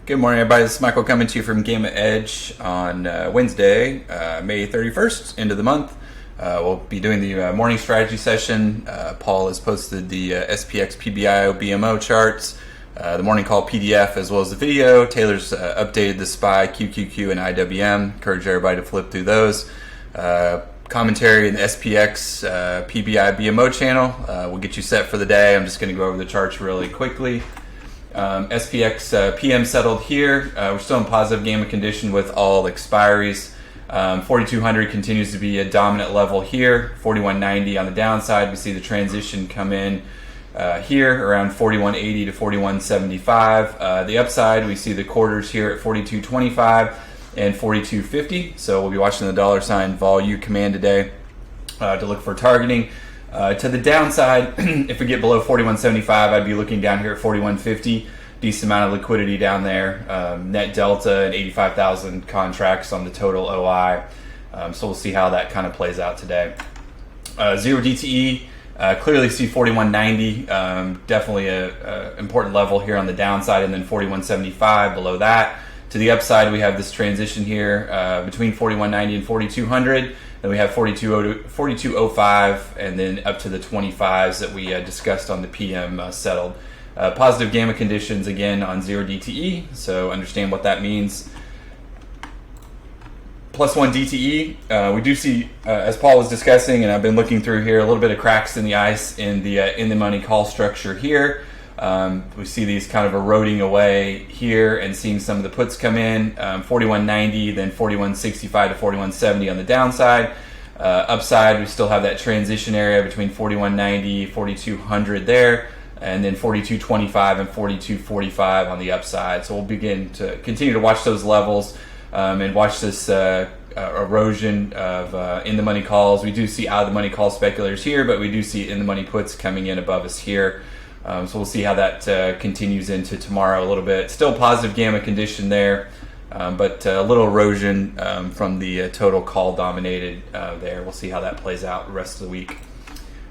Good morning, everybody. This is Michael coming to you from GammaEdge on Wednesday, May 31st, end of the month. We'll be doing the morning strategy session. Paul has posted the SPX PBIO BMO charts, the morning call PDF, as well as the video. Taylor's updated the SPY, QQQ, and IWM. Encourage everybody to flip through those. Commentary in the SPX PBI BMO channel will get you set for the day. I'm just going to go over the charts really quickly. SPX PM settled here. We're still in positive gamma condition with all expiries. 4200 continues to be a dominant level here. 4190 on the downside. We see the transition come in here around 4180 to 4175. The upside, we see the quarters here at 4225 and 4250. So we'll be watching the dollar sign vol U command today to look for targeting. To the downside, if we get below 4175, I'd be looking down here at 4150. Decent amount of liquidity down there. Net delta and 85,000 contracts on the total OI. So we'll see how that kind of plays out today. Zero DTE, clearly see 4190. Definitely a important level here on the downside, and then 4175 below that. To the upside, we have this transition here between 4190 and 4200. Then we have 4205, and then up to the 25s that we discussed on the PM settled. Positive gamma conditions again on zero DTE, so understand what that means. +1 DTE, we do see, as Paul was discussing, and I've been looking through here, a little bit of cracks in the ice in the money call structure here. We see these kind of eroding away here and seeing some of the puts come in, 4190, then 4165 to 4170 on the downside. Upside, we still have that transition area between 4190, 4200 there, and then 4225 and 4245 on the upside. So we'll begin to continue to watch those levels and watch this erosion of in the money calls. We do see out of the money call speculators here, but we do see in the money puts coming in above us here. So we'll see how that continues into tomorrow a little bit. Still positive gamma condition there, but a little erosion from the total call dominated there. We'll see how that plays out the rest of the week.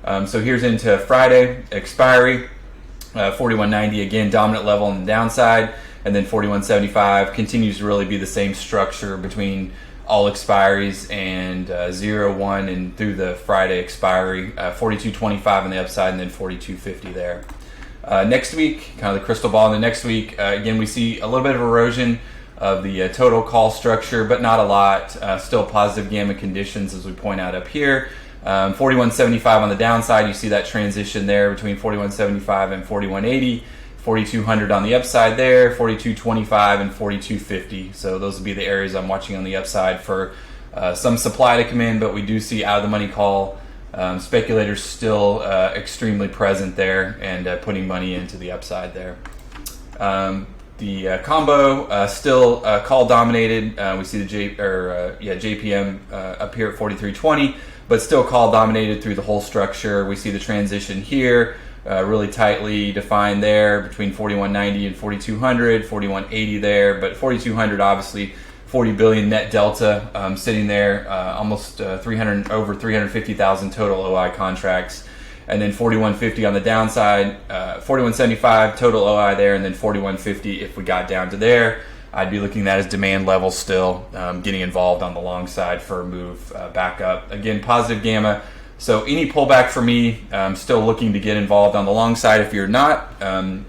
So here's into Friday expiry. 4190 again, dominant level on the downside, and then 4175 continues to really be the same structure between all expiries and 0-1 and through the Friday expiry. 4225 on the upside, and then 4250 there. Next week, kind of the crystal ball in the next week, again we see a little bit of erosion of the total call structure, but not a lot. Still positive gamma conditions as we point out up here. 4175 on the downside, you see that transition there between 4175 and 4180. 4200 on the upside there, 4225 and 4250. So those will be the areas I'm watching on the upside for some supply to come in, but we do see out of the money call speculators still extremely present there and putting money into the upside there. The combo still call dominated. We see the JPM up here at 4320, but still call dominated through the whole structure. We see the transition here really tightly defined there between 4190 and 4200, 4180 there, but 4200 obviously 40 billion net delta sitting there, almost over 350,000 total OI contracts, and then 4150 on the downside, 4175 total OI there, and then 4150 if we got down to there. I'd be looking at that as demand levels still, getting involved on the long side for a move back up. Again, positive gamma. So any pullback for me, still looking to get involved on the long side. If you're not,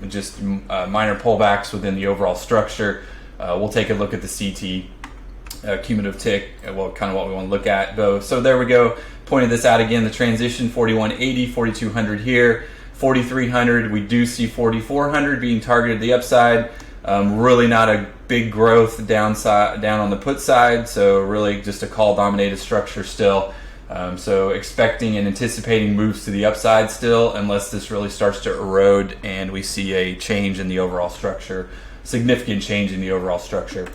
just minor pullbacks within the overall structure. We'll take a look at the CT cumulative tick, well, kind of what we want to look at though. So there we go. Pointed this out again, the transition 4180, 4200 here, 4300. We do see 4400 being targeted the upside. Really not a big growth down on the put side, so really just a call dominated structure still. So expecting and anticipating moves to the upside still, unless this really starts to erode and we see a change in the overall structure, significant change in the overall structure.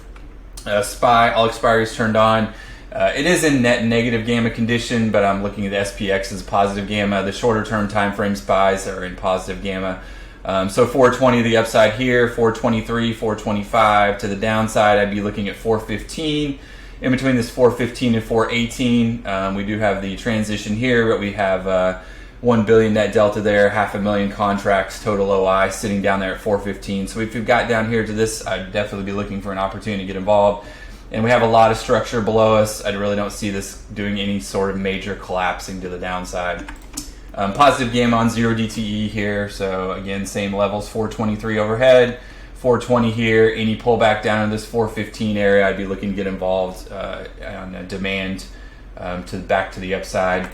SPY, all expiries turned on. It is in net negative gamma condition, but I'm looking at the SPX as positive gamma. The shorter term time frame SPYs are in positive gamma. So 420 to the upside here, 423, 425 to the downside. I'd be looking at 415. In between this 415 and 418, we do have the transition here, but we have 1 billion net delta there, 500,000 contracts, total OI sitting down there at 415. So if you've got down here to this, I'd definitely be looking for an opportunity to get involved. And we have a lot of structure below us. I really don't see this doing any sort of major collapsing to the downside. Positive gamma on 0 DTE here. So again, same levels, 423 overhead, 420 here. Any pullback down in this 415 area, I'd be looking to get involved on demand back to the upside.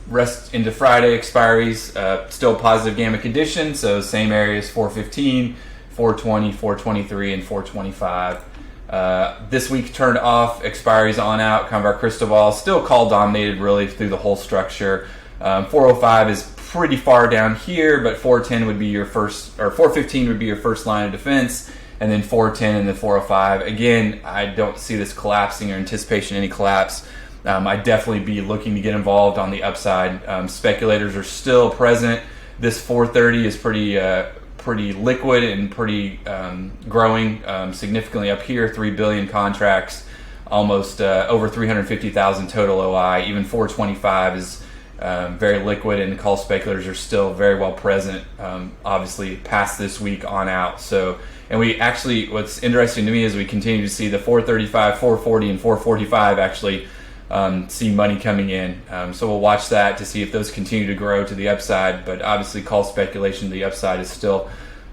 Rest into Friday expiries, still positive gamma condition. So same areas, 415, 420, 423, and 425. This week turned off, expiries on out, kind of our crystal ball, still call dominated really through the whole structure. 405 is pretty far down here, but 410 would be your first, or 415 would be your first line of defense, and then 410 and then 405. Again, I don't see this collapsing or anticipation any collapse. I'd definitely be looking to get involved on the upside. Speculators are still present. This 430 is pretty liquid and pretty growing significantly up here. 3 billion contracts, almost over 350,000 total OI. Even 425 is very liquid, and call speculators are still very well present, obviously past this week on out. So, and we actually, what's interesting to me is we continue to see the 435, 440, and 445 actually see money coming in. So we'll watch that to see if those continue to grow to the upside. But obviously call speculation to the upside is still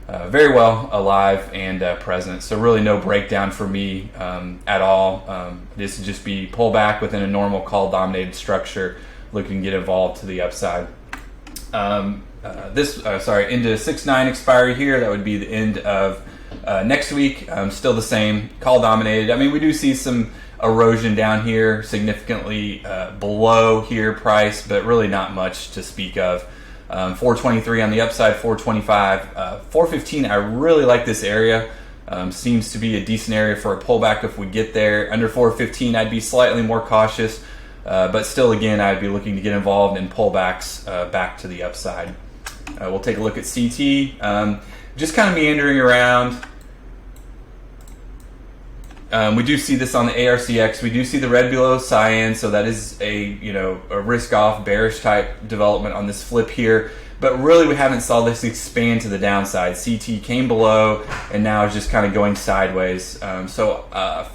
very well alive and present. So really no breakdown for me at all. This would just be pullback within a normal call dominated structure, looking to get involved to the upside. Into 6/9 expiry here. That would be the end of next week. Still the same, call dominated. I mean, we do see some erosion down here, significantly below here price, but really not much to speak of. 423 on the upside, 425. 415, I really like this area. Seems to be a decent area for a pullback if we get there. Under 415, I'd be slightly more cautious. But still, again, I'd be looking to get involved in pullbacks back to the upside. We'll take a look at CT. Just kind of meandering around. We do see this on the ARCX. We do see the red below cyan, so that is a risk-off, bearish type development on this flip here. But really, we haven't saw this expand to the downside. CT came below, and now is just kind of going sideways. So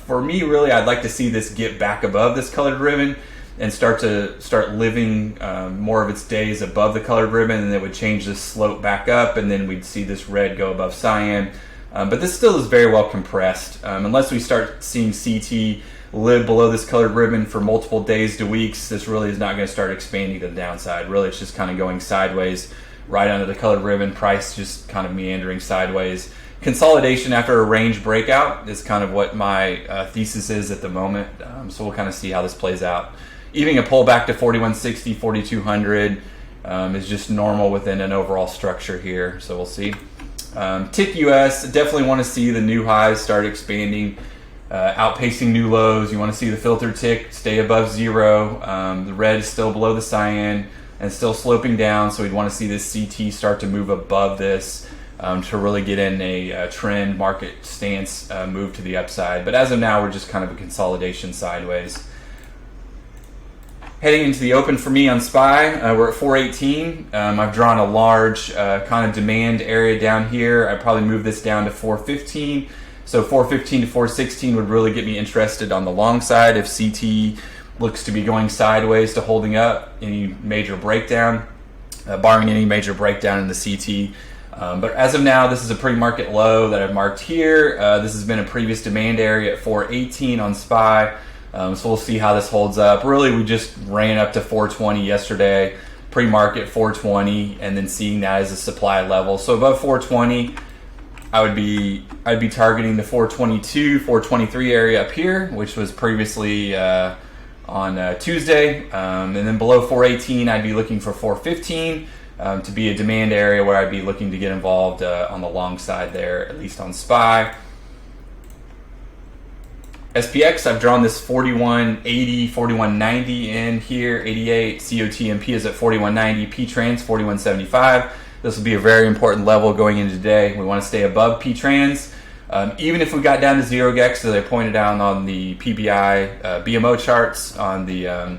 for me, really, I'd like to see this get back above this colored ribbon and start living more of its days above the colored ribbon, and it would change this slope back up, and then we'd see this red go above cyan. But this still is very well compressed. Unless we start seeing CT live below this colored ribbon for multiple days to weeks, this really is not going to start expanding to the downside. Really, it's just kind of going sideways right under the colored ribbon. Price just kind of meandering sideways. Consolidation after a range breakout is kind of what my thesis is at the moment. So we'll kind of see how this plays out. Even a pullback to 4160, 4200 is just normal within an overall structure here. So we'll see. Tick US, definitely want to see the new highs start expanding, outpacing new lows. You want to see the filtered tick stay above 0. The red is still below the cyan and still sloping down, so we'd want to see this CT start to move above this to really get in a trend market stance move to the upside. But as of now, we're just kind of a consolidation sideways. Heading into the open for me on SPY, we're at 418. I've drawn a large kind of demand area down here. I'd probably move this down to 415. So 415 to 416 would really get me interested on the long side if CT looks to be going sideways to holding up any major breakdown, barring any major breakdown in the CT. But as of now, this is a pre-market low that I've marked here. This has been a previous demand area at 418 on SPY. So we'll see how this holds up. Really, we just ran up to 420 yesterday, pre-market 420, and then seeing that as a supply level. So above 420, I'd be targeting the 422, 423 area up here, which was previously on Tuesday. And then below 418, I'd be looking for 415 to be a demand area where I'd be looking to get involved on the long side there, at least on SPY. SPX, I've drawn this 4180, 4190 in here, 88. COTMP is at 4190, P-Trans 4175. This will be a very important level going into today. We want to stay above P-Trans. Even if we got down to 0 GEX, as I pointed out on the PBI BMO charts on the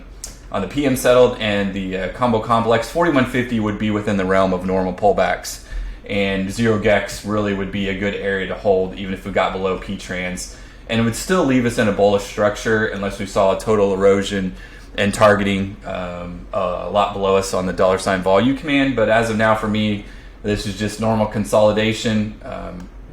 on the PM settled, and the combo complex 4150 would be within the realm of normal pullbacks, and 0gex really would be a good area to hold even if we got below P-trans, and it would still leave us in a bullish structure unless we saw a total erosion and targeting a lot below us on the $vol command. But as of now, for me, this is just normal consolidation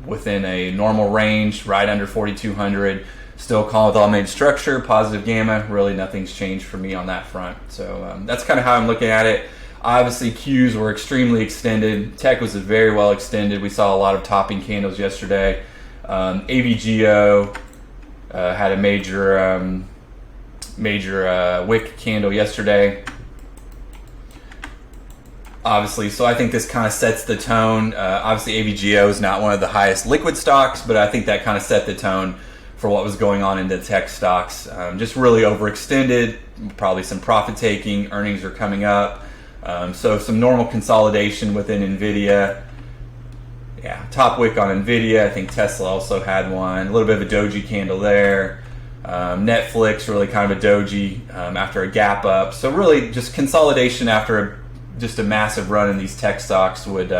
within a normal range, right under 4,200. Still calm with all made structure, positive gamma. Really nothing's changed for me on that front. So that's kind of how I'm looking at it. Obviously, Qs were extremely extended. Tech was very well extended. We saw a lot of topping candles yesterday. AVGO had a major wick candle yesterday. Obviously, so I think this kind of sets the tone. Obviously, AVGO is not one of the highest liquid stocks, but I think that kind of set the tone for what was going on in the tech stocks. Just really overextended, probably some profit taking, earnings are coming up. So some normal consolidation within NVIDIA. Yeah, top wick on NVIDIA. I think Tesla also had one. A little bit of a doji candle there. Netflix, really kind of a doji after a gap up. So really just consolidation after just a massive run in these tech stocks would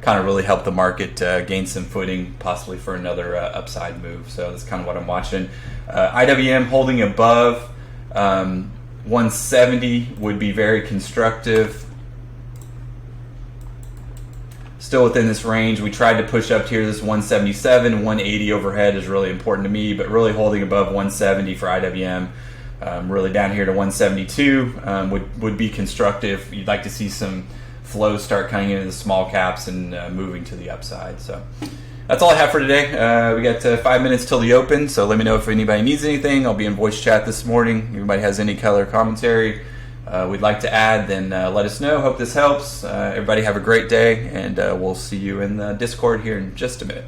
kind of really help the market gain some footing, possibly for another upside move. So that's kind of what I'm watching. IWM holding above 170 would be very constructive. Still within this range. We tried to push up here, this 177, 180 overhead is really important to me, but really holding above 170 for IWM. Really down here to 172 would be constructive. You'd like to see some flows start coming into the small caps and moving to the upside. So that's all I have for today. We got 5 minutes till the open, so let me know if anybody needs anything. I'll be in voice chat this morning. If anybody has any color commentary we'd like to add, then let us know. Hope this helps. Everybody have a great day, and we'll see you in the Discord here in just a minute.